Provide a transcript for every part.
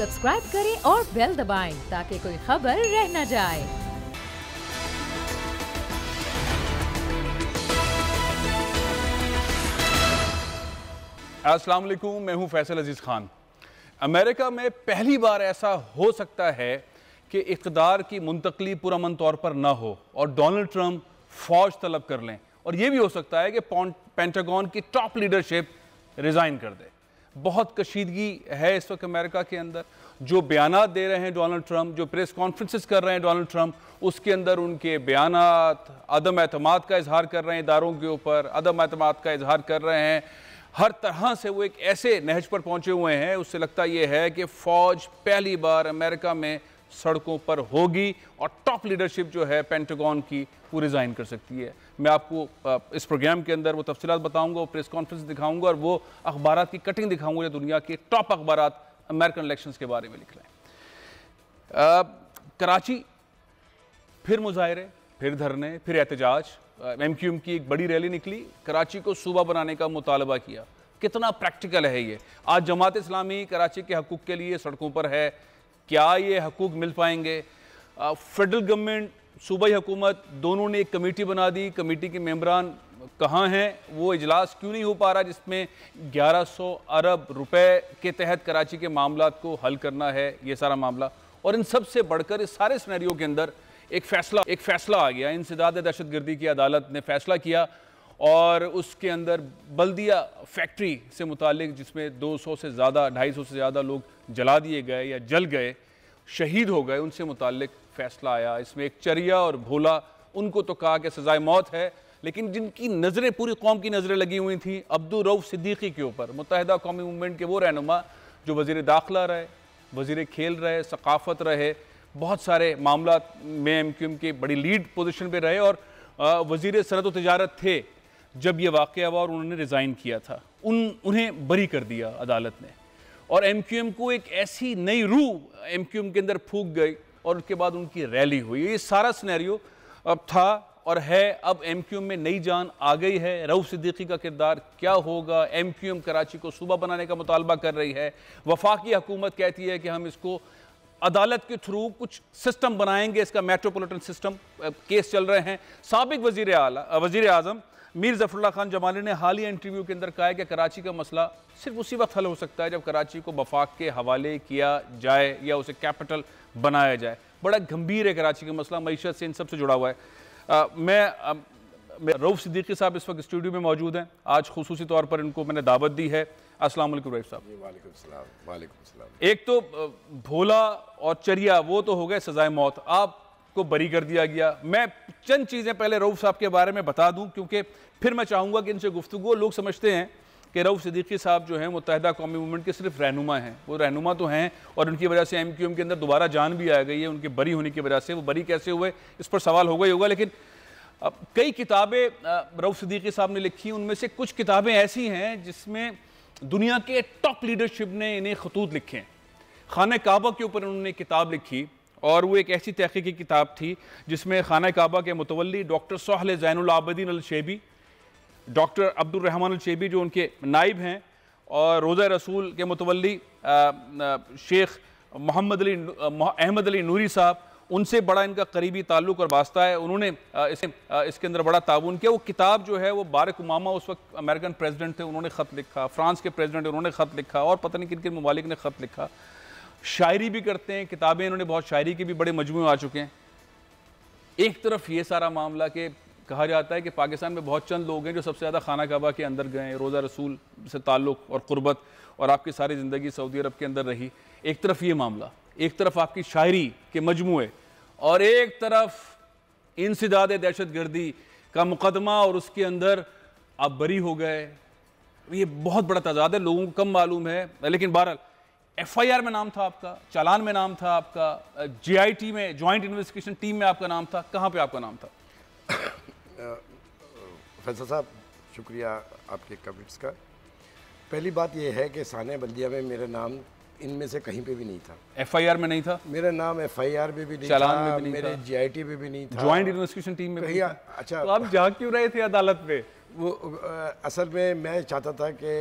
Subscribe करें और bell दबाएं ताकि कोई खबर रह न जाए। अस्सलाम वालेकुम, मैं हूं फैसल अजीज़ खान। अमेरिका में पहली बार ऐसा हो सकता है कि इक़्तिदार की मुंतकली पुरअमन तौर पर ना हो और डोनाल्ड ट्रंप फौज तलब कर लें, और यह भी हो सकता है कि पेंटागन की टॉप लीडरशिप रिज़ाइन कर दे। बहुत कशीदगी है इस वक्त अमेरिका के अंदर। जो बयानात दे रहे हैं डोनाल्ड ट्रंप, जो प्रेस कॉन्फ्रेंसेस कर रहे हैं डोनाल्ड ट्रंप, उसके अंदर उनके बयानात अदम एतमाद का इजहार कर रहे हैं, इदारों के ऊपर अदम एतमाद का इजहार कर रहे हैं। हर तरह से वो एक ऐसे नहज पर पहुंचे हुए हैं, उससे लगता यह है कि फ़ौज पहली बार अमेरिका में सड़कों पर होगी और टॉप लीडरशिप जो है पेंटागन की वो रिज़ाइन कर सकती है। मैं आपको इस प्रोग्राम के अंदर वो तफसीलात बताऊंगा, वो प्रेस कॉन्फ्रेंस दिखाऊंगा और वो अखबारात की कटिंग दिखाऊंगा जो दुनिया के टॉप अखबारात अमेरिकन इलेक्शंस के बारे में लिख रहे हैं। कराची फिर मुजाहरे, फिर धरने, फिर एहतजाज। MQM की एक बड़ी रैली निकली, कराची को सूबा बनाने का मुतालबा किया। कितना प्रैक्टिकल है ये? आज जमात इस्लामी कराची के हकूक़ के लिए सड़कों पर है। क्या ये हकूक़ मिल पाएंगे? फेडरल गवर्नमेंट, सूबाई हुकूमत दोनों ने एक कमेटी बना दी। कमेटी के मेंबरान कहाँ हैं? वो इजलास क्यों नहीं हो पा रहा जिसमें 1100 अरब रुपए के तहत कराची के मामलात को हल करना है, ये सारा मामला। और इन सब से बढ़कर इस सारे सिनेरियो के अंदर एक फ़ैसला आ गया। इंसदाद दहशतगर्दी की अदालत ने फ़ैसला किया और उसके अंदर बल्दिया फैक्ट्री से मुतालिक जिसमें 200 से ज़्यादा, 250 से ज़्यादा लोग जला दिए गए या जल गए, शहीद हो गए, उनसे मुतालिक फ़ैसला आया। इसमें एक चरिया और भोला, उनको तो कहा कि सज़ाए मौत है, लेकिन जिनकी नज़रें, पूरी कौम की नज़रें लगी हुई थी अब्दुल रऊफ़ सिद्दीकी के ऊपर, मुत्तहिदा कौमी मूवमेंट के वो रहनुमा जो वज़ीर दाखिला रहे, वज़ीर खेल रहे, सकाफ़त रहे, बहुत सारे मामला में MQM की बड़ी लीड पोजीशन पे रहे और वज़ीर सनअत व तिजारत थे जब ये वाक़या हुआ और उन्होंने रिज़ाइन किया था। उन्हें बरी कर दिया अदालत ने और MQM को एक ऐसी नई रूह MQM के अंदर फूंक गई और उसके बाद उनकी रैली हुई। ये सारा सिनेरियो अब था और है। अब MQM में नई जान आ गई है। रऊफ़ सिद्दीकी का किरदार क्या होगा? MQM कराची को सूबा बनाने का मुतालबा कर रही है। वफाकी हुकूमत कहती है कि हम इसको अदालत के थ्रू कुछ सिस्टम बनाएंगे, इसका मेट्रोपॉलिटन सिस्टम केस चल रहे हैं। साबिक वज़ीर आज़म मीर ज़फ़रुल्लाह खान जमाली ने हालिया इंटरव्यू के अंदर कहा है कि कराची का मसला सिर्फ उसी वक्त हल हो सकता है जब कराची को वफाक के हवाले किया जाए या उसे कैपिटल बनाया जाए। बड़ा गंभीर है कराची का मसला, मईशत से इन सब से जुड़ा हुआ है। मैं रऊफ़ सिद्दीकी साहब इस वक्त स्टूडियो में मौजूद हैं। आज खुसूसी तौर पर इनको मैंने दावत दी है। अस्सलाम वालेकुम रऊफ़ साहब। वालेकुम सलाम। वालेकुम सलाम। एक तो भोला और चरिया वो तो हो गए सजाए मौत, आपको बरी कर दिया गया। मैं चंद चीज़ें पहले रऊफ़ साहब के बारे में बता दूं क्योंकि फिर मैं चाहूँगा कि इनसे गुफ्तगू। लोग समझते हैं कि रऊफ़ सिद्दीकी साहब जो हैं मुत्तहिदा कौमी मूवमेंट के सिर्फ रहनुमा हैं। वो रहनुमा तो हैं और उनकी वजह से MQM के अंदर दोबारा जान भी आ गई है उनके बरी होने की वजह से। वो बरी कैसे हुए इस पर सवाल होगा ही होगा। लेकिन कई किताबें रऊफ़ सिद्दीकी साहब ने लिखी, उनमें से कुछ किताबें ऐसी हैं जिसमें दुनिया के टॉप लीडरशिप ने इन्हें खतूत लिखे हैं। खाना काबा के ऊपर उन्होंने किताब लिखी और वो एक ऐसी तहक़ीक़ी किताब थी जिसमें खाना काबा के मुतवल्ली डॉक्टर सोहल ज़ैनुल आबिदीन अल शैबी, डॉक्टर अब्दुल रहमान अल शैबी जो उनके नाइब हैं, और रोज़ा रसूल के मुतवल्ली शेख अहमद अली नूरी साहब, उनसे बड़ा इनका करीबी ताल्लुक़ और वास्ता है। उन्होंने इसके अंदर बड़ा ताउन किया। वो किताब जो है वो बारक ओबामा उस वक्त अमेरिकन प्रेसिडेंट थे, उन्होंने ख़त लिखा। फ्रांस के प्रेसिडेंट उन्होंने ख़त लिखा और पता नहीं किन किन ममालिक ने ख़त लिखा। शायरी भी करते हैं, किताबें इन्होंने बहुत शायरी के भी बड़े मजमूए आ चुके हैं। एक तरफ ये सारा मामला कि कहा जाता है कि पाकिस्तान में बहुत चंद लोग हैं जो सबसे ज़्यादा खाना काबा के अंदर गए, रोज़ा रसूल से ताल्लुक़ और क़ुर्बत और आपकी सारी ज़िंदगी सऊदी अरब के अंदर रही। एक तरफ ये मामला, एक तरफ आपकी शायरी के मजमूए और एक तरफ इंसदाद दहशतगर्दी का मुकदमा और उसके अंदर आप बरी हो गए। ये बहुत बड़ा तजाद है, लोगों को कम मालूम है। लेकिन बहरहाल FIR में नाम था आपका, चालान में नाम था आपका, JIT में, जॉइंट इन्वेस्टिगेशन टीम में आपका नाम था। कहाँ पे आपका नाम था? फैसल साहब शुक्रिया आपके कमेंट्स का। पहली बात यह है कि साने बल्दिया में मेरा नाम इनमें से कहीं पे भी नहीं था। FIR में नहीं था? मेरा नाम FIR में भी नहीं चालान था, में भी नहीं मेरे था, JIT में भी नहीं था, जॉइंट इन्वेस्टिगेशन टीम में कहीं। अच्छा, तो आप जा क्यों रहे थे अदालत पे? वो असल में मैं चाहता था कि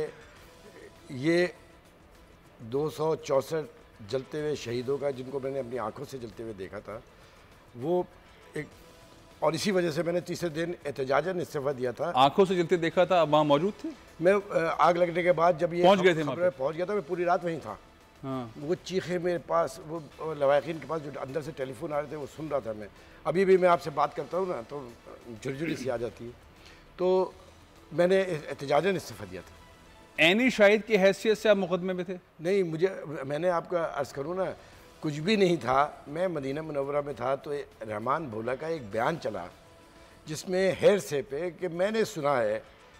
ये 264 जलते हुए शहीदों का, जिनको मैंने अपनी आंखों से जलते हुए देखा था, वो एक, और इसी वजह से मैंने तीसरे दिन एहतजाजन इस्तीफा दिया था। आंखों से जलते देखा था, आप वहाँ मौजूद थे? मैं आग लगने के बाद जब ये पहुंच गए थे, पहुंच गया था, मैं पूरी रात वहीं था। हाँ। वो चीखे मेरे पास, वो लवाकिन के पास जो अंदर से टेलीफोन आ रहे थे, वो सुन रहा था मैं। अभी भी मैं आपसे बात करता हूँ ना तो झुरझुरी सी आ जाती है। तो मैंने एहतजाजन इस्तीफा दिया था। ऐनी शाहिद की हैसियत से आप मुकदमे में थे? नहीं, मैंने आपको अर्ज़ करूँ ना, कुछ भी नहीं था। मैं मदीना मुनव्वरा में था तो रहमान भोला का एक बयान चला जिसमें हेर से पे कि मैंने सुना है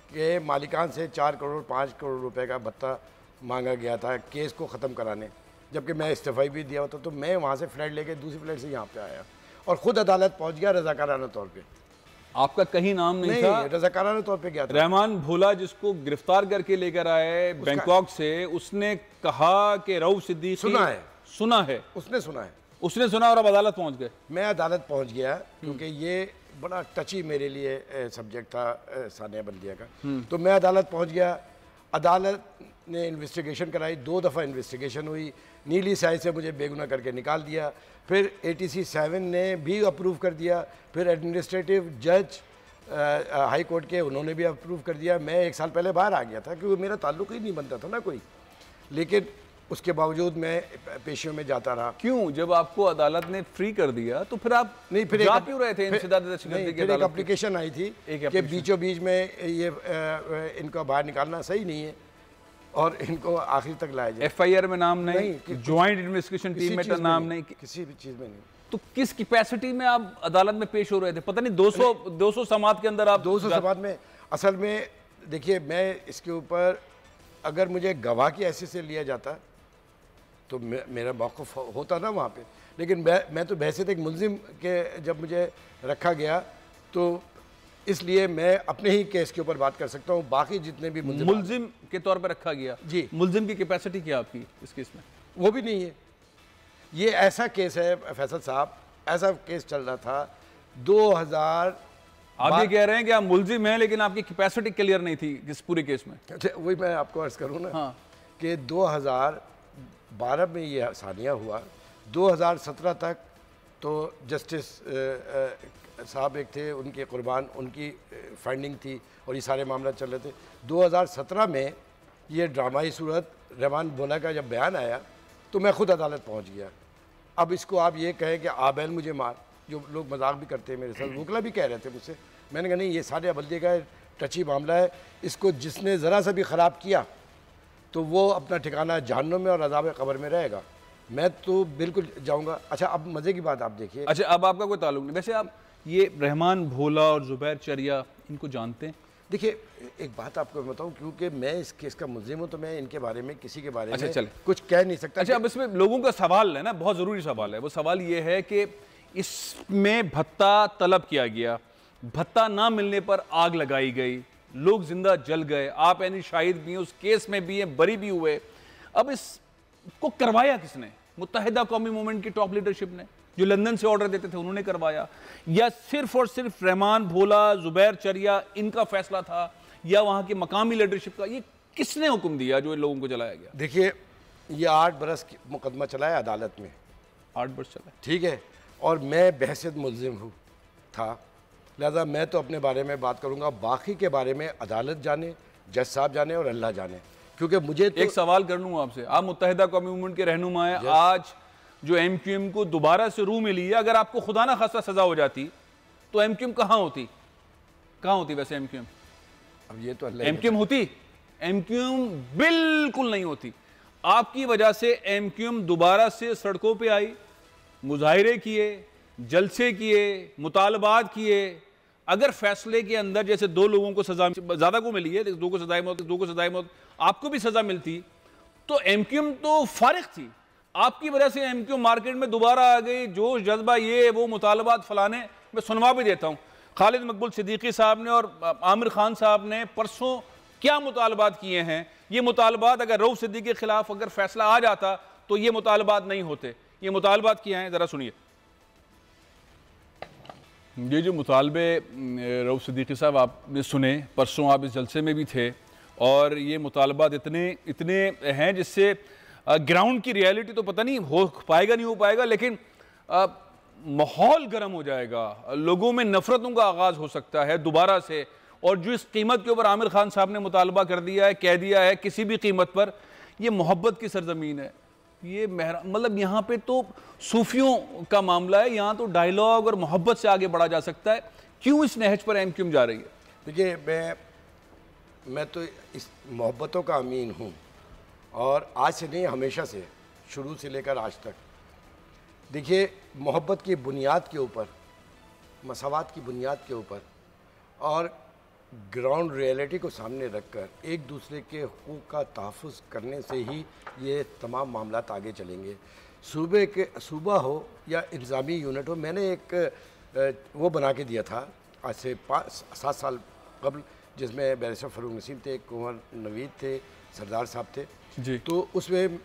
कि मालिकान से 4 करोड़ 5 करोड़ रुपए का भत्ता मांगा गया था केस को ख़त्म कराने, जबकि मैं इस्तीफ़ा भी दिया होता। तो मैं वहाँ से फ्लाइट लेके दूसरी फ्लाइट से यहाँ पे आया और ख़ुद अदालत पहुँच गया रज़ाकाराना तौर पे। आपका कहीं नाम नहीं था? रज़ाकाराना तौर पे गया था। रहमान भोला जिसको गिरफ्तार करके लेकर आए बैंकॉक से, उसने कहा कि रऊफ सिद्दीकी सुना है, उसने सुना है, उसने सुना और अब अदालत पहुंच गए। मैं अदालत पहुंच गया क्योंकि ये बड़ा टची मेरे लिए सब्जेक्ट था सानिया बल्दिया का। तो मैं अदालत पहुंच गया। अदालत ने इन्वेस्टिगेशन कराई, 2 दफ़ा इन्वेस्टिगेशन हुई, नीली स्याही से मुझे बेगुनाह करके निकाल दिया। फिर ATC 7 ने भी अप्रूव कर दिया, फिर एडमिनिस्ट्रेटिव जज हाई कोर्ट के, उन्होंने भी अप्रूव कर दिया। मैं 1 साल पहले बाहर आ गया था क्योंकि मेरा ताल्लुक ही नहीं बनता था ना कोई, लेकिन उसके बावजूद मैं पेशियों में जाता रहा। क्यों? जब आपको अदालत ने फ्री कर दिया तो फिर आप नहीं, फिर जा क्यों रहे थे? फिर एक एप्लीकेशन आई थी कि बीचों बीच में ये इनको बाहर निकालना सही नहीं है और इनको आखिर तक लाया जाए। FIR में नाम नहीं, ज्वाइंट इन्वेस्टिगेशन टीम में नाम नहीं, किसी भी चीज़ में नहीं। तो किस कैपेसिटी में आप अदालत में पेश हो रहे थे? पता नहीं 200 समात के अंदर आप 200 समात में। असल में देखिए, मैं इसके ऊपर अगर मुझे गवाह की हैसियत से लिया जाता तो मेरा मौक़िफ़ होता ना वहाँ पे, लेकिन मैं तो बहैसियत एक मुल्ज़िम के जब मुझे रखा गया तो इसलिए मैं अपने ही केस के ऊपर बात कर सकता हूँ। बाकी जितने भी मुल्ज़िम के तौर पर रखा गया जी, मुल्ज़िम की कैपेसिटी क्या आपकी इस केस में? वो भी नहीं है। ये ऐसा केस है फैसल साहब, ऐसा केस चल रहा था 2000। आप ये कह रहे हैं कि आप मुल्ज़िम हैं लेकिन आपकी कैपेसिटी क्लियर नहीं थी इस पूरे केस में? वही मैं आपको अर्ज़ करूँ ना, हाँ, कि 2012 में ये सानिया हुआ, 2017 तक तो जस्टिस साहब एक थे, उनके कुर्बान, उनकी फाइंडिंग थी और ये सारे मामला चल रहे थे। 2017 में ये ड्रामाई सूरत रहमान भोला का जब बयान आया तो मैं खुद अदालत पहुंच गया। अब इसको आप ये कहें कि आबैल मुझे मार, जो लोग मजाक भी करते हैं मेरे साथ, वकला भी कह रहे थे मुझसे, मैंने कहा नहीं, ये सानिया बल्दी का टची मामला है, इसको जिसने ज़रा सा भी ख़राब किया तो वो अपना ठिकाना जहन्नुम में और अज़ाब क़ब्र में रहेगा। मैं तो बिल्कुल जाऊंगा। अच्छा, अब मज़े की बात आप देखिए। अच्छा, अब आपका कोई ताल्लुक नहीं। वैसे आप ये रहमान भोला और ज़ुबैर चरिया इनको जानते हैं? देखिए, एक बात आपको बताऊं, क्योंकि मैं इस केस का मुल्ज़िम हूं तो मैं इनके बारे में, किसी के बारे में कुछ कह नहीं सकता। अच्छा, अब इसमें लोगों का सवाल है ना, बहुत ज़रूरी सवाल है। वो सवाल ये है कि इसमें भत्ता तलब किया गया, भत्ता ना मिलने पर आग लगाई गई, लोग जिंदा जल गए, आप यानी शाहिद भी हैं, उस केस में भी हैं, बरी भी हुए। अब इसको करवाया किसने? मुत्तहिदा कौमी मूवमेंट की टॉप लीडरशिप ने, जो लंदन से ऑर्डर देते थे उन्होंने करवाया, या सिर्फ और सिर्फ रहमान भोला, ज़ुबैर चरिया इनका फैसला था, या वहाँ की मकामी लीडरशिप का? ये किसने हुक्म दिया जो इन लोगों को जलाया गया? देखिए, ये 8 बरस मुकदमा चला है अदालत में। 8 बरस चला, ठीक है, और मैं बहसियत मुल्ज़िम हूँ था, लिहाजा मैं तो अपने बारे में बात करूँगा, बाकी के बारे में अदालत जाने, जज साहब जाने और अल्लाह जाने। क्योंकि मुझे तो एक सवाल कर लूँ आपसे, आप मुत्तहिदा कौमी मूवमेंट के रहनुमा हैं, आज जो MQM को दोबारा से रूह मिली है, अगर आपको खुदा ना खासा सजा हो जाती तो MQM कहाँ होती? कहाँ होती वैसे MQM? अब ये तो MQM होती? MQM बिल्कुल नहीं होती। आपकी वजह से MQM दोबारा से सड़कों पे आई, मुजाहिरे किए, जलसे किए, मुतालबात किए। अगर फैसले के अंदर जैसे 2 लोगों को सजा ज़्यादा को मिली है, 2 को सजाए मौत, 2 को सजाए मौत, आपको भी सजा मिलती, तो MQM तो फारिग थी। आपकी वजह से MQM मार्केट में दोबारा आ गई, जोश जज्बा, ये वो मुतालबात फलाने। मैं सुनवा भी देता हूँ, खालिद मकबूल सिद्दीकी साहब ने और आमिर खान साहब ने परसों क्या मुतालबात किए हैं। ये मुतालबात अगर रऊफ सिद्दीकी के खिलाफ अगर फैसला आ जाता तो ये मुतालबात नहीं होते। ये मुतालबात किए हैं, ज़रा सुनिए। ये जो मुतालबे रऊफ सिद्दीकी साहब आपने सुने, परसों आप इस जलसे में भी थे, और ये मुतालबात इतने हैं जिससे ग्राउंड की रियलिटी तो पता नहीं हो पाएगा नहीं हो पाएगा, लेकिन माहौल गर्म हो जाएगा, लोगों में नफरतों का आगाज हो सकता है दोबारा से। और जो इस कीमत के ऊपर आमिर खान साहब ने मुतालबा कर दिया है, कह दिया है किसी भी कीमत पर, ये मोहब्बत की सरजमीन है, ये मतलब यहाँ पे तो सूफियों का मामला है, यहाँ तो डायलॉग और मोहब्बत से आगे बढ़ा जा सकता है। क्यों इस नहज पर अहम क्यों जा रही है? देखिए, मैं तो इस मोहब्बतों का अमीन हूँ, और आज से नहीं, हमेशा से, शुरू से लेकर आज तक। देखिए, मोहब्बत की बुनियाद के ऊपर, मसावात की बुनियाद के ऊपर और ग्राउंड रियलिटी को सामने रखकर एक दूसरे के हुकूक का तहफ़्फ़ुज़ करने से ही ये तमाम मामलात आगे चलेंगे। सूबा हो या इंतज़ामी यूनिट हो, मैंने एक वो बना के दिया था आज से 7 साल कबल, जिसमें बैरिस्टर फ़रूक नसीम थे, कुंवर नवीद थे, सरदार साहब थे जी। तो उसमें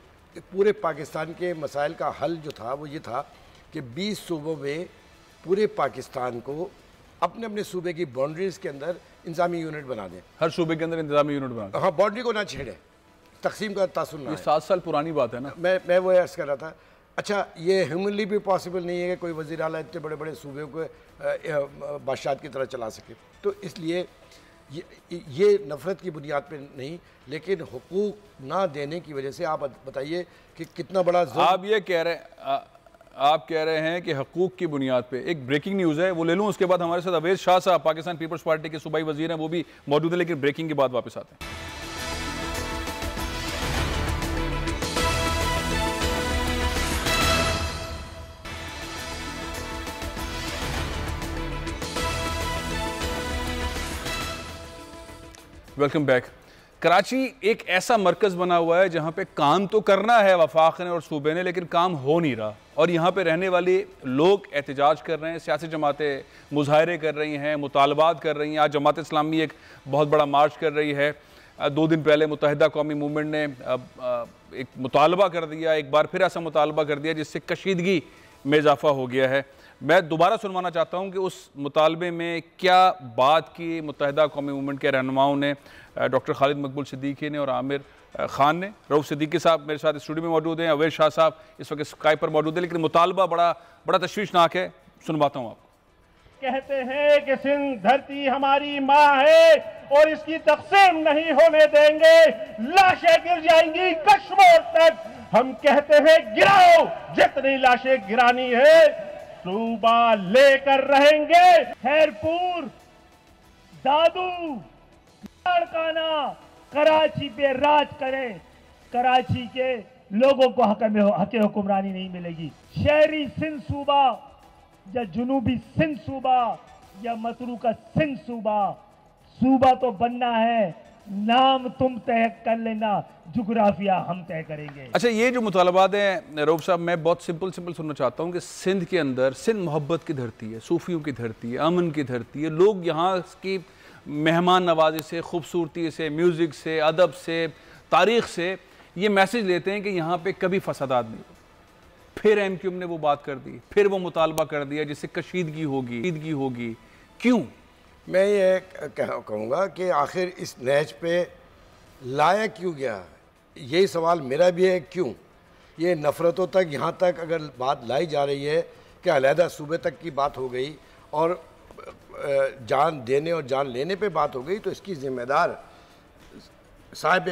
पूरे पाकिस्तान के मसाइल का हल जो था वो ये था कि 20 सूबों में पूरे पाकिस्तान को अपने अपने सूबे की बाउंड्रीज़ के अंदर इंतज़ामी यूनिट बना दें। हर सूबे के अंदर इंतज़ामी यूनिट बना दें। हाँ, बाउंड्री को ना छेड़े, तकसीम का तासुर ना। ये 7 साल पुरानी बात है ना। मैं वो अर्ज़ कर रहा था। अच्छा, ये ह्यूमनली भी पॉसिबल नहीं है कि कोई वज़ीर आला इतने बड़े बड़े सूबे को बादशाह की तरह चला सके। तो इसलिए ये नफ़रत की बुनियाद पे नहीं, लेकिन हुकूक ना देने की वजह से आप बताइए कि कितना बड़ा आप ये कह रहे हैं कि हकूक़ की बुनियाद पे। एक ब्रेकिंग न्यूज़ है, वो ले लूँ, उसके बाद हमारे साथ अवेश शाह साहब, पाकिस्तान पीपल्स पार्टी के सूबाई वज़ीर हैं, वो भी मौजूद है, लेकिन ब्रेकिंग के बाद वापस आते हैं। Welcome back. कराची एक ऐसा मरकज़ बना हुआ है जहाँ पे काम तो करना है वफाक ने और सूबे ने, लेकिन काम हो नहीं रहा। और यहाँ पे रहने वाले लोग एहतजाज कर रहे हैं, सियासी जमातें मुजाहरे कर रही हैं, मुतालबात कर रही हैं। आज जमात इस्लामी एक बहुत बड़ा मार्च कर रही है। 2 दिन पहले मुत्तहिदा कौमी मूवमेंट ने एक मुतालबा कर दिया, एक बार फिर ऐसा मुतालबा कर दिया जिससे कशीदगी में इजाफा हो गया है। मैं दोबारा सुनवाना चाहता हूँ कि उस मुतालबे में क्या बात की मुत्तहिदा कौमी मूवमेंट के रहनुमाओं ने, डॉक्टर खालिद मकबूल सिद्दीकी ने और आमिर खान ने। रऊफ सिद्दीकी साहब मेरे साथ स्टूडियो में मौजूद हैं, अवेश शाह साहब इस वक्त स्काइप पर मौजूद है। लेकिन मुतालबा बड़ा तशवीशनाक है, सुनवाता हूँ आपको। कहते हैं कि सिंध धरती हमारी माँ है और इसकी तकसीम नहीं होने देंगे, लाशें गिर जाएंगी कश्मीर तक। हम कहते हैं गिराओ, जितनी लाशें गिरानी है, सूबा लेकर रहेंगे। खैरपुर, दादू, लाड़काना, कराची पे राज करें। कराची के लोगों को हक हुक्मरानी नहीं मिलेगी। शहरी सिंध सूबा या जुनूबी सिंध सूबा या मतरूका सिंध सूबा तो बनना है, नाम तुम तय कर लेना, जुग्राफिया हम तय करेंगे। अच्छा, ये जो मुतालबात हैं रऊफ साहब, मैं बहुत सिंपल सुनना चाहता हूँ कि सिंध के अंदर, सिंध मोहब्बत की धरती है, सूफियों की धरती है, अमन की धरती है। लोग यहाँ की मेहमान नवाजी से, खूबसूरती से, म्यूज़िक से, अदब से, तारीख़ से ये मैसेज लेते हैं कि यहाँ पे कभी फसादात नहीं। फिर MQM ने वो बात कर दी, फिर वो मुतालबा कर दिया जिससे कशीदगी होगी। क्यों? मैं ये कहूँगा कि आखिर इस नहज पे लाया क्यों गया, यही सवाल मेरा भी है। क्यों ये नफ़रतों तक, यहाँ तक अगर बात लाई जा रही है कि अलहदा सूबे तक की बात हो गई और जान देने और जान लेने पे बात हो गई, तो इसकी ज़िम्मेदार साहिब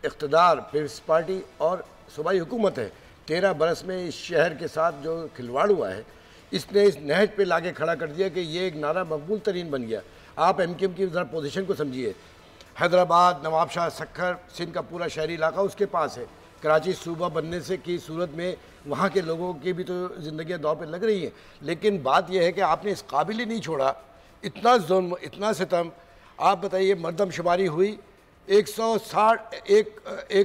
इक़्तिदार पीपल्स पार्टी और सूबाई हुकूमत है। 13 बरस में इस शहर के साथ जो खिलवाड़ हुआ है, इसने इस नहज पे लाके खड़ा कर दिया कि ये एक नारा मकबूल तरीन बन गया। आप MQM की ज़रा पोजीशन को समझिए। हैदराबाद, नवाबशाह, सक्खर, सिंध का पूरा शहरी इलाका उसके पास है। कराची सूबा बनने से की सूरत में वहाँ के लोगों की भी तो ज़िंदगियाँ दांव पे लग रही हैं। लेकिन बात यह है कि आपने इस काबिल ही नहीं छोड़ा। इतना जुल्म, इतना सितम। आप बताइए, मरदमशुमारी हुई, 1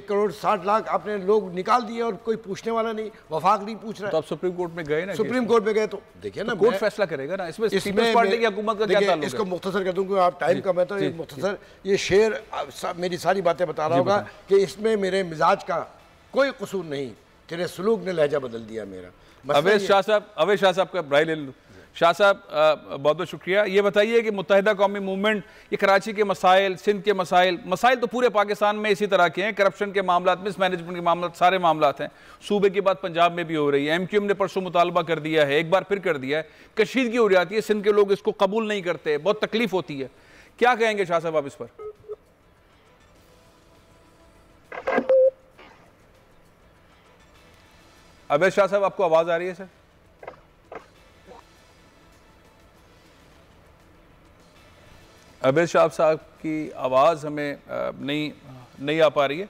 करोड़ 60 लाख आपने लोग निकाल दिए और कोई पूछने वाला नहीं, वफाक नहीं पूछ रहा। तो आप सुप्रीम कोर्ट में गए ना? सुप्रीम कोर्ट में गए तो देखिए ना, कोर्ट फैसला करेगा ना। इसमें पीपल्स पार्टी की हुकूमत का क्या ताल्लुक है? इसको मुख्तसर कर दूं क्योंकि आप टाइम कम है, तो एक मुख्तसर ये शेर मेरी सारी बातें बता रहा होगा कि इसमें मेरे मिजाज का कोई कसूर नहीं, तेरे सलूक ने लहजा बदल दिया मेरा। अवेश शाह साहब का राय ले लूँ। शाह साहब बहुत बहुत शुक्रिया। ये बताइए कि मुत्तहिदा कौमी मूवमेंट, ये कराची के मसाइल, सिंध के मसाइल तो पूरे पाकिस्तान में इसी तरह के हैं, करप्शन के मामला, मिसमैनेजमेंट के मामला, सारे मामला हैं। सूबे की बात पंजाब में भी हो रही है। MQM ने परसों मुतालबा कर दिया है, एक बार फिर कर दिया है, कशीदगी हो जाती है, सिंध के लोग इसको कबूल नहीं करते, बहुत तकलीफ होती है। क्या कहेंगे शाह साहब आप इस पर? अवैध शाह साहब, आपको आवाज आ रही है सर? अवैध शाह साहब की आवाज हमें नहीं आ पा रही है,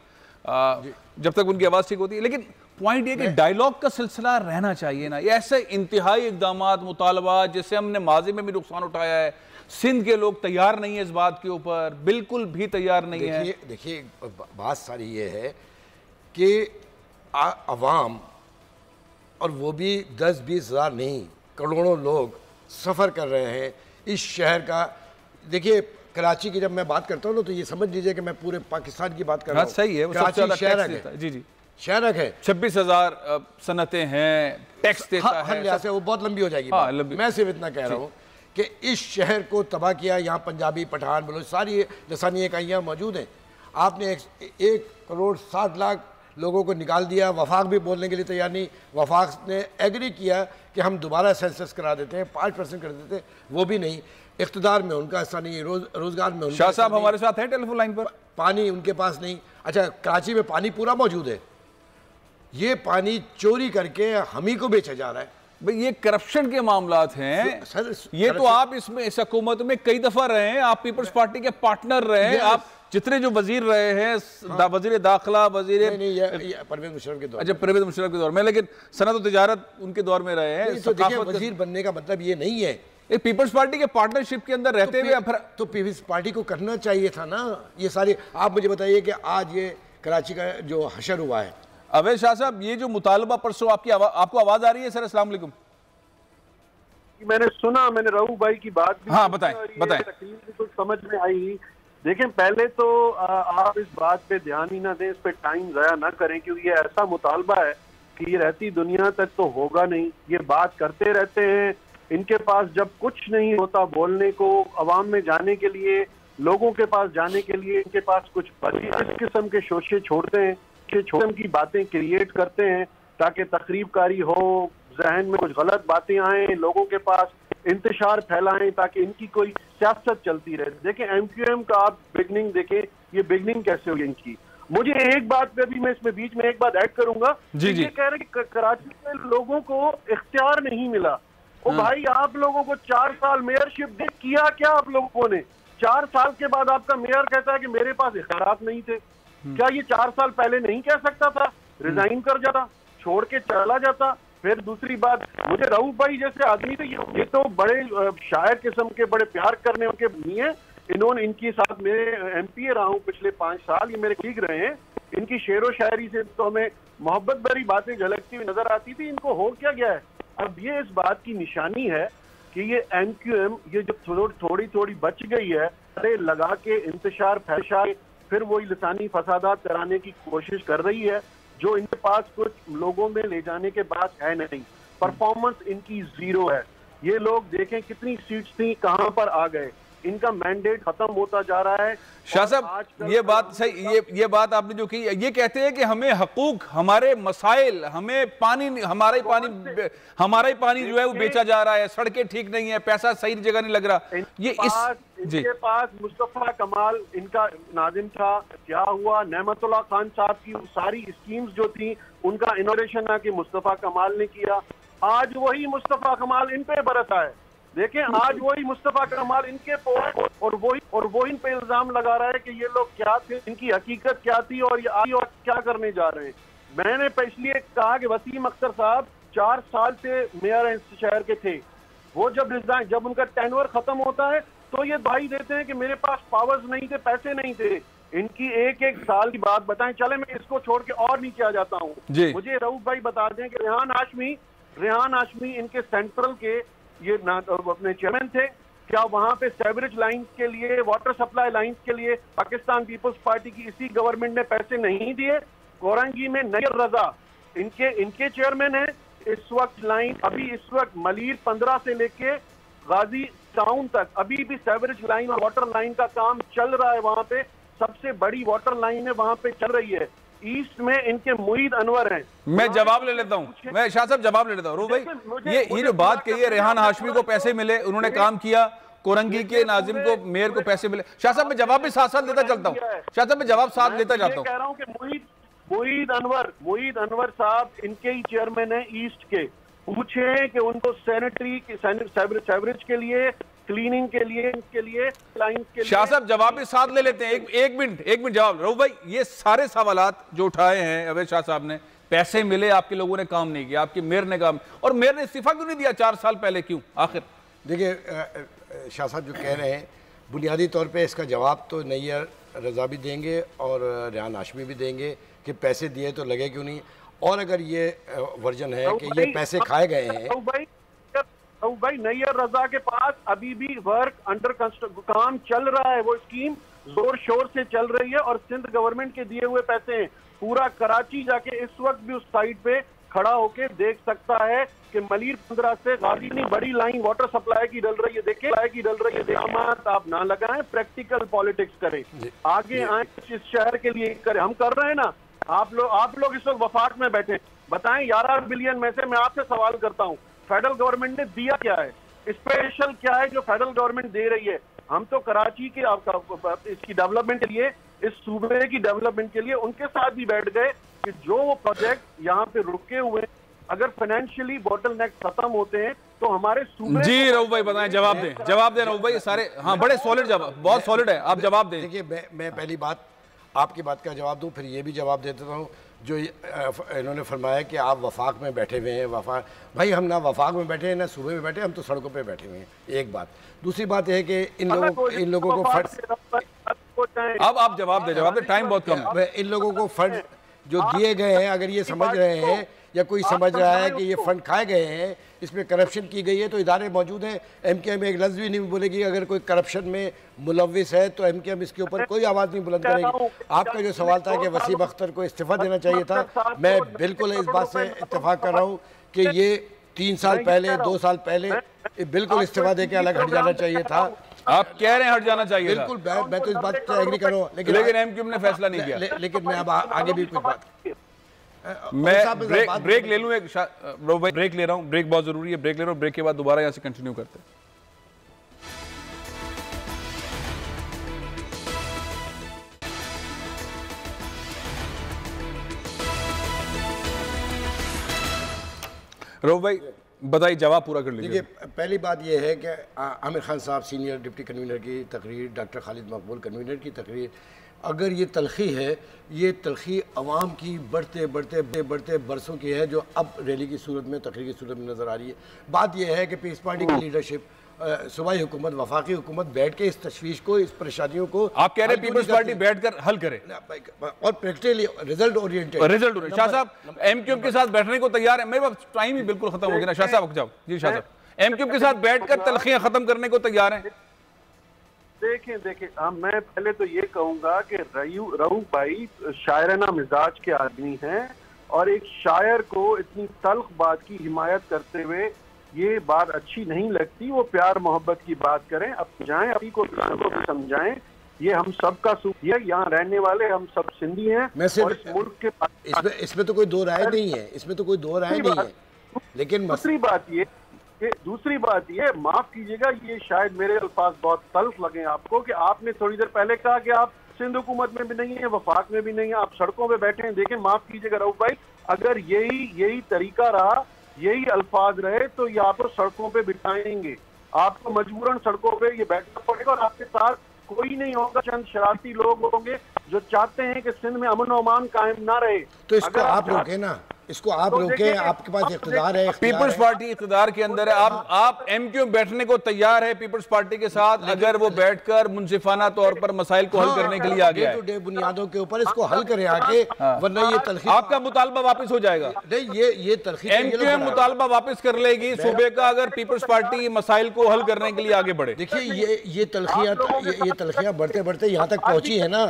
जब तक उनकी आवाज ठीक होती है। लेकिन पॉइंट ये कि डायलॉग का सिलसिला रहना चाहिए ना। ये ऐसे इंतहाई इकदाम, मुतालबा जिससे हमने माजी में भी नुकसान उठाया है, सिंध के लोग तैयार नहीं है इस बात के ऊपर, बिल्कुल भी तैयार नहीं है। देखिए बात सारी ये है कि अवाम, और वो भी 10-20 हज़ार नहीं, करोड़ों लोग सफ़र कर रहे हैं इस शहर का। देखिए कराची की जब मैं बात करता हूँ ना, तो ये समझ लीजिए कि मैं पूरे पाकिस्तान की बात कर रहा हूँ। सही है, वो कराची शहर है। जी जी, शहर है, 26,000 सनतें हैं, टैक्स देता है। हर लिहाज से वो बहुत लंबी हो जाएगी। मैं सिर्फ इतना कह रहा हूँ कि इस शहर को तबाह किया। यहाँ पंजाबी, पठान, बलोच, सारी लसानी इकाइयाँ मौजूद हैं। आपने 1,60,00,000 लोगों को निकाल दिया। वफाक भी बोलने के लिए तैयार नहीं। वफाक ने एग्री किया कि हम दोबारा सेंसस करा देते हैं, 5% कर देते हैं, वो भी नहीं। इख्तिदार में उनका हिस्सा नहीं, रोजगार में उनका। शाह साहब हमारे साथ हैं टेलीफोन लाइन पर। पानी उनके पास नहीं। अच्छा, कराची में पानी पूरा मौजूद है, ये पानी चोरी करके हम ही को बेचा जा रहा है। भाई ये करप्शन के मामलात हैं सर। ये तो आप इसमें इस हुकूमत में कई दफा रहे हैं, आप पीपल्स पार्टी के पार्टनर रहे हैं, आप जितने जो वजीर रहे हैं, वजीर दाखिला, वजीर परवेज मुशर्रफ के दौर। अच्छा, परवेज मुशर्रफ के दौर में, लेकिन सनत और तिजारत उनके दौर में रहे हैं। तो देखिए, वजीर बनने का मतलब ये नहीं है एक पीपल्स पार्टी के पार्टनरशिप के अंदर रहते हुए तो पीपल्स पार्टी को करना चाहिए था ना ये सारी। आप मुझे बताइए कि आज ये कराची का जो हशर हुआ है। अवैध शाह साहब, ये जो मुतालबा परसों आपको आवाज आ रही है सर? अस्सलाम वालेकुम। मैंने सुना, मैंने रहू भाई की बात भी। हाँ, बताएं। तकलीफ भी कुछ समझ में आई। देखें, पहले तो आप इस बात पे ध्यान ही ना दें, इस पे टाइम ज़ाया ना करें, क्योंकि ये ऐसा मुतालबा है कि ये रहती दुनिया तक तो होगा नहीं। ये बात करते रहते हैं, इनके पास जब कुछ नहीं होता बोलने को, अवाम में जाने के लिए, लोगों के पास जाने के लिए इनके पास कुछ इस किस्म के शोशे छोड़ते हैं, किस्म की बातें क्रिएट करते हैं ताकि तकरीबकारी हो, जहन में कुछ गलत बातें आए, लोगों के पास इंतशार फैलाएं ताकि इनकी कोई सियासत चलती रहे। देखें, MQM का आप बिगनिंग देखें, ये बिगनिंग कैसे हुई इनकी। मुझे एक बात पे भी मैं इसमें बीच में एक बात ऐड करूंगा। जी जी। ये कह रहे कि कराची के लोगों को इख्तियार नहीं मिला। ओ भाई, आप लोगों को 4 साल मेयरशिप दे, किया क्या आप लोगों ने? 4 साल के बाद आपका मेयर कहता है कि मेरे पास इख्तियारात नहीं थे। क्या ये 4 साल पहले नहीं कह सकता था? रिजाइन कर जाता, छोड़ के चला जाता। फिर दूसरी बात, मुझे रऊफ भाई जैसे आदमी थे, ये तो बड़े शायर किस्म के, बड़े प्यार करने के नहीं है। इन्होंने इनके साथ मेरे MPA रहा हूँ पिछले 5 साल, ये मेरे ठीक रहे हैं। इनकी शेरो शायरी से तो हमें मोहब्बत भरी बातें झलकती हुई नजर आती थी। इनको हो क्या गया है? अब ये इस बात की निशानी है कि ये MQM ये जो थोड़ी थोड़ी बच गई है, अरे लगा के इंतशार फैशार, फिर वही लिसानी फसादात कराने की कोशिश कर रही है, जो इनके पास कुछ लोगों में ले जाने के बाद है नहीं। परफॉर्मेंस इनकी 0 है। ये लोग देखें कितनी सीट्स थी, कहां पर आ गए। इनका मैंडेट खत्म होता जा रहा है। शाह साहब, ये बात सही, ये बात आपने जो की, ये कहते हैं कि हमें हकूक, हमारे मसाइल, हमें पानी, हमारा ही पानी जो है वो बेचा जा रहा है, सड़कें ठीक नहीं है, पैसा सही जगह नहीं लग रहा। ये इनके पास मुस्तफा कमाल इनका नाजिम था, क्या हुआ? नेमतुल्लाह खान साहब की सारी स्कीम्स जो थी उनका इनोवेशन आके मुस्तफा कमाल ने किया। आज वही मुस्तफा कमाल इन पे बरसा है। देखें, आज वही मुस्तफा कमाल इनके और वो इन पे इल्जाम लगा रहा है कि ये लोग क्या थे, इनकी हकीकत क्या थी और ये आज और क्या करने जा रहे हैं। मैंने इसलिए कहा कि वसीम अख्तर साहब 4 साल से मेयर इस शहर के थे। वो जब उनका टेन्योर खत्म होता है तो ये दवाई देते हैं कि मेरे पास पावर्स नहीं थे, पैसे नहीं थे। इनकी एक साल की बात बताएं। चले, मैं इसको छोड़ के और नीचे आ जाता हूँ। मुझे रऊफ भाई बता दें कि रेहान हाशमी इनके सेंट्रल के ये अपने चेयरमैन थे। क्या वहां पे सेवरेज लाइंस के लिए, वाटर सप्लाई लाइंस के लिए पाकिस्तान पीपल्स पार्टी की इसी गवर्नमेंट ने पैसे नहीं दिए? कोरंगी में नैयर रजा इनके चेयरमैन है। इस वक्त लाइन अभी इस वक्त मलीर 15 से लेके गाजी टाउन तक अभी भी सेवरेज लाइन और वाटर लाइन का काम चल रहा है। वहां पे सबसे बड़ी वाटर लाइन है, वहां पे चल रही है। ईस्ट में इनके मुईद अनवर हैं। मैं जवाब ले लेता हूं, मैं शाह साहब जवाब ले लेता हूं। रो भाई, ये जो बात कही है, रेहान हाशमी को पैसे मिले, उन्होंने काम किया, कोरंगी के नाजिम को, मेयर को पैसे मिले। शाह साहब मैं जवाब भी साथ साथ देता चलता हूँ, शाह साहब मैं जवाब साथ देता जाता हूँ। कह रहा हूँ कि मुईद अनवर साहब इनके ही चेयरमैन है ईस्ट के। पूछे कि उनको सैनिटरी सेवरेज के लिए, क्लीनिंग के लिए लाइन के लिए। शाह साहब जवाब भी साथ ले लेते हैं। एक मिनट जवाब। रऊफ भाई, ये सारे सवालात जो उठाए हैं अवैध शाह साहब ने, पैसे मिले, आपके लोगों ने काम नहीं किया, आपके मेयर ने काम, और मेयर ने इस्तीफा क्यों नहीं दिया 4 साल पहले, क्यों आखिर? देखिए शाह साहब जो कह रहे हैं, बुनियादी तौर पे इसका जवाब तो नैयर रजा भी देंगे और रेहान हाशमी भी देंगे कि पैसे दिए तो लगे क्यों नहीं। और अगर ये वर्जन है कि ये पैसे खाए गए हैं, भाई नैयर रजा के पास अभी भी वर्क अंडर काम चल रहा है, वो स्कीम जोर शोर से चल रही है और सिंध गवर्नमेंट के दिए हुए पैसे हैं। पूरा कराची जाके इस वक्त भी उस साइड पे खड़ा होके देख सकता है कि मलीर 15 से गाजी नहीं बड़ी लाइन वाटर सप्लाई की डल रही है। देखें आप ना लगाएं, प्रैक्टिकल पॉलिटिक्स करें, आगे आए, इस शहर के लिए करें। हम कर रहे हैं ना। आप लोग इस वक्त वफाक में बैठे, बताएं 11 बिलियन में से मैं आपसे सवाल करता हूं, फेडरल गवर्नमेंट ने दिया क्या है? स्पेशल क्या है जो फेडरल गवर्नमेंट दे रही है? हम तो कराची के इसकी डेवलपमेंट के लिए, इस सूबे की डेवलपमेंट के लिए उनके साथ भी बैठ गए कि जो वो प्रोजेक्ट यहाँ पे रुके हुए, अगर फाइनेंशियली बॉटलनेक खत्म होते हैं तो हमारे सूबे। जी रऊफ भाई बताएं, जवाब दें रऊफ भाई, सारे हाँ बड़े सॉलिड जवाब, बहुत सॉलिड है, आप जवाब दें। देखिए मैं पहली बात आपकी बात का जवाब दूं, फिर ये भी जवाब दे देता हूँ जो इन्होंने फरमाया कि आप वफाक में बैठे हुए हैं। वफाक भाई, हम ना वफाक में बैठे हैं ना सूबे में बैठे, हम तो सड़कों पे बैठे हुए हैं। एक बात। दूसरी बात है कि इन लोगों को फंड, अब आप जवाब दे, टाइम बहुत कम है। इन लोगों को फंड जो दिए गए हैं, अगर ये समझ रहे हैं या कोई समझ रहा है कि ये फंड खाए गए हैं, इसमें करप्शन की गई है, तो इदारे मौजूद हैं। एमकेएम एक लफ्ज़ भी नहीं बोलेगी अगर कोई करप्शन में मुलविस है, तो एमकेएम इसके ऊपर कोई आवाज़ नहीं बुलंद करेगी। आपका जो सवाल था कि वसीम अख्तर को इस्तीफा देना चाहिए था, मैं बिल्कुल इस बात से इत्तेफाक कर रहा हूँ कि ये 3 साल पहले, 2 साल पहले बिल्कुल इस्तीफा दे के अलग हट जाना चाहिए था। आप कह रहे हैं हट जाना चाहिए, बिल्कुल मैं तो इस बात से एग्री कर रहा हूँ, लेकिन एमक्यूएम ने फैसला नहीं किया। लेकिन मैं अब आगे भी कुछ बात, मैं ब्रेक ले लूं, ब्रेक ले रहा हूं, ब्रेक बहुत जरूरी है, ब्रेक ले रहा हूं, ब्रेक के बाद दोबारा यहां से कंटिन्यू करते हैं। रऊफ भाई बताइए, जवाब पूरा कर लीजिए। देखिए पहली बात यह है कि आमिर खान साहब सीनियर डिप्टी कन्वीनर की तकरीर, डॉक्टर खालिद मकबूल कन्वीनर की तकरीर, अगर ये तलखी है, ये तलखी अवाम की बढ़ते बरसों की है, जो अब रैली की सूरत में, तकरीर की सूरत में नज़र आ रही है। बात यह है कि पीस पार्टी की लीडरशिप, सूबाई हुकूमत, वफाकी हुकूमत बैठ के इस तशवीश को, इस परेशानियों को, आप कह रहे हैं पीपल्स पार्टी बैठकर हल करे और प्रैक्टिकली रिजल्ट ओरिएंटेड। शाह साहब एमक्यूएम के साथ बैठने को तैयार है? मेरे पास टाइम ही बिल्कुल खत्म हो गया ना। शाह साहब जाओ जी। शाह साहब एमक्यूएम के साथ बैठकर तलखियां खत्म करने को तैयार हैं? देखें मैं पहले तो ये कहूंगा कि रऊफ भाई शायराना मिजाज के आदमी हैं और एक शायर को इतनी तल्ख बात की हिमायत करते हुए ये बात अच्छी नहीं लगती। वो प्यार मोहब्बत की बात करें, अब जाएं, अपनी को समझाएं। ये हम सबका सुख है, यहाँ रहने वाले हम सब सिंधी हैं और इस मुल्क के इसमें तो कोई दो राय नहीं है, इसमें तो कोई दो राय नहीं है। लेकिन दूसरी बात ये माफ कीजिएगा, ये शायद मेरे अल्फाज बहुत तल्ख लगे आपको कि आपने थोड़ी देर पहले कहा कि आप सिंध हुकूमत में भी नहीं है, वफाक में भी नहीं है, आप सड़कों पे बैठे हैं। देखें माफ कीजिएगा रऊफ भाई, अगर यही तरीका रहा, यही अल्फाज रहे, तो ये आपको सड़कों पे बिठाएंगे, आपको मजबूरन सड़कों पे ये बैठना पड़ेगा और आपके साथ कोई नहीं होगा, चंद शरारती लोग होंगे जो चाहते हैं कि सिंध में अमन और अमान कायम ना रहे। तो इसको आप रोके ना, इसको आप रोके, आपके पास इख्तियार है। पीपल्स पार्टी इख्तियार के अंदर है। आप एमक्यूएम बैठने को तैयार है पीपल्स पार्टी के साथ, अगर वो बैठकर मुंसिफाना तौर पर मसाइल को हल करने के लिए आ गया है, बुनियादों के ऊपर इसको हल करे आके, वरना ये तलखी आपका मुतालबा वापस हो जाएगा। नहीं, ये तलखी एमक्यूएम मुतालबा वापस कर लेगी सूबे का, अगर पीपल्स पार्टी मसाइल को हल करने के लिए आगे बढ़े। देखिए ये तलखियां बढ़ते बढ़ते यहाँ तक पहुंची है ना,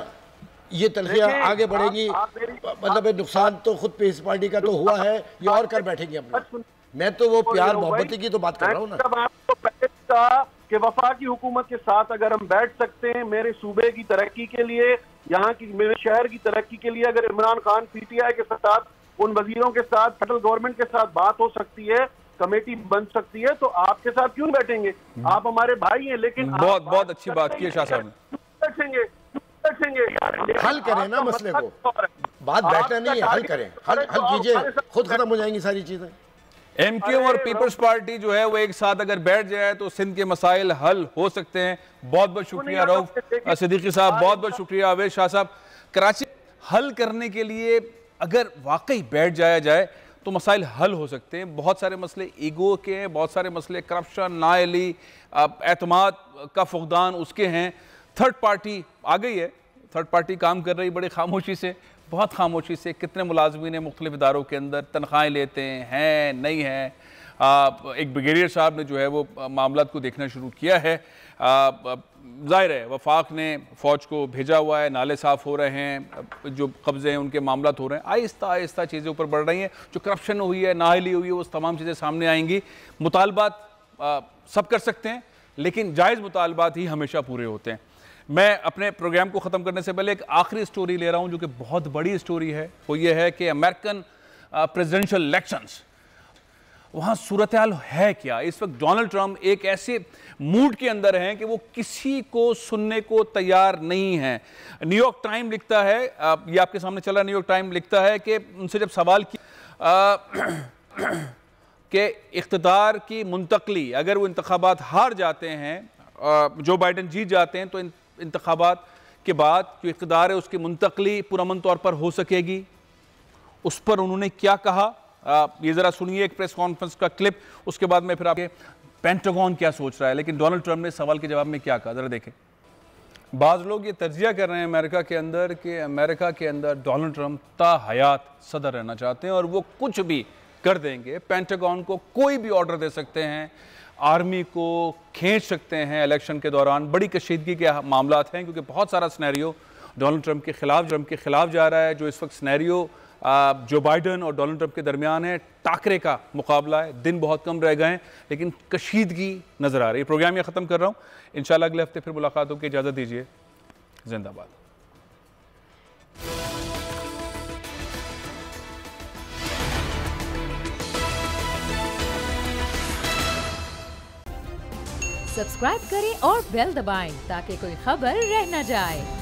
ये तलखियाँ आगे बढ़ेंगी, मतलब नुकसान तो खुद पीपल्स पार्टी का तो हुआ है, ये और कर बैठेंगे अपना। मैं तो वो प्यार मोहब्बती की तो बात कर रहा हूँ ना। आपको पहले था कि वफाकी हुकूमत के साथ अगर हम बैठ सकते हैं मेरे सूबे की तरक्की के लिए, यहाँ की मेरे शहर की तरक्की के लिए, अगर इमरान खान पीटीआई के साथ उन वजीरों के साथ फेडरल गवर्नमेंट के साथ बात हो सकती है, कमेटी बन सकती है, तो आपके साथ क्यों बैठेंगे? आप हमारे भाई हैं। लेकिन बहुत बहुत अच्छी बात की है शाह साहब ने। बैठेंगे हल करें ना मसले को, बात बैठना नहीं है, हल करें, हल कीजिए, खुद खत्म हो जाएंगी सारी चीजें। एमक्यूएम और पीपल्स पार्टी जो है वो एक साथ अगर बैठ जाए तो सिंध के मसाइल हल हो सकते हैं। बहुत बहुत शुक्रिया रऊफ सिद्दीकी साहब, बहुत बहुत शुक्रिया अवेश शाह साहब। कराची हल करने के लिए अगर वाकई बैठ जाया जाए तो मसाइल हल हो सकते हैं। बहुत सारे मसले ईगो के हैं, बहुत सारे मसले करप्शन, नाअहली, एतमाद का फुकदान उसके हैं। थर्ड पार्टी आ गई है, थर्ड पार्टी काम कर रही बड़ी खामोशी से, बहुत खामोशी से। कितने मुलाजमीन हैं मुख्तलिफ इदारों के अंदर, तनख्वाहें लेते हैं नहीं हैं। एक ब्रिगेडियर साहब ने जो है वो मामला को देखना शुरू किया है। ज़ाहिर है वफाक ने फ़ौज को भेजा हुआ है, नाले साफ़ हो रहे हैं, जो कब्ज़े हैं उनके मामला हो रहे हैं, आहिस्ता आहिस्ता चीज़ें ऊपर बढ़ रही हैं। जो करप्शन हुई है, नाअहली हुई है, वो तमाम चीज़ें सामने आएंगी। मुतालबात सब कर सकते हैं लेकिन जायज़ मुतालबात ही हमेशा पूरे होते हैं। मैं अपने प्रोग्राम को ख़त्म करने से पहले एक आखिरी स्टोरी ले रहा हूँ जो कि बहुत बड़ी स्टोरी है। वो ये है कि अमेरिकन प्रेसिडेंशियल इलेक्शंस, वहाँ सूरत हाल है क्या? इस वक्त डोनाल्ड ट्रंप एक ऐसे मूड के अंदर हैं कि वो किसी को सुनने को तैयार नहीं है। न्यूयॉर्क टाइम लिखता है, ये आपके सामने चला, न्यूयॉर्क टाइम लिखता है कि उनसे जब सवाल किया कि इख्तिदार की मुंतकली, अगर वो इंतखाबात हार जाते हैं, जो बाइडन जीत जाते हैं, तो इंतखाबात के बाद जो इख्तिदार है उसकी मुंतकली पुरअमन तौर पर हो सकेगी। उस पर उन्होंने क्या कहा, ये ज़रा सुनिए एक प्रेस कॉन्फ्रेंस का क्लिप, उसके बाद में फिर आपके पेंटागन क्या सोच रहा है। लेकिन डोनाल्ड ट्रंप ने सवाल के जवाब में क्या कहा, ज़रा देखें। बाज़ लोग ये तज्जिया कर रहे हैं अमेरिका के अंदर कि अमेरिका के अंदर डोनाल्ड ट्रंप ता हयात सदर रहना चाहते हैं और वो कुछ भी कर देंगे। पेंटागन को कोई भी ऑर्डर दे सकते हैं, आर्मी को खींच सकते हैं इलेक्शन के दौरान। बड़ी कशीदगी के मामला हैं क्योंकि बहुत सारा सिनेरियो डोनाल्ड ट्रंप के खिलाफ जा रहा है। जो इस वक्त सिनेरियो जो बाइडन और डोनाल्ड ट्रंप के दरमियान है, टाकरे का मुकाबला है। दिन बहुत कम रह गए हैं लेकिन कशीदगी नज़र आ रही है। प्रोग्राम ये ख़त्म कर रहा हूँ, इंशाल्लाह अगले हफ्ते फिर मुलाकात होगी। इजाज़त दीजिए, जिंदाबाद। सब्सक्राइब करें और बेल दबाएं ताकि कोई खबर रह न जाए।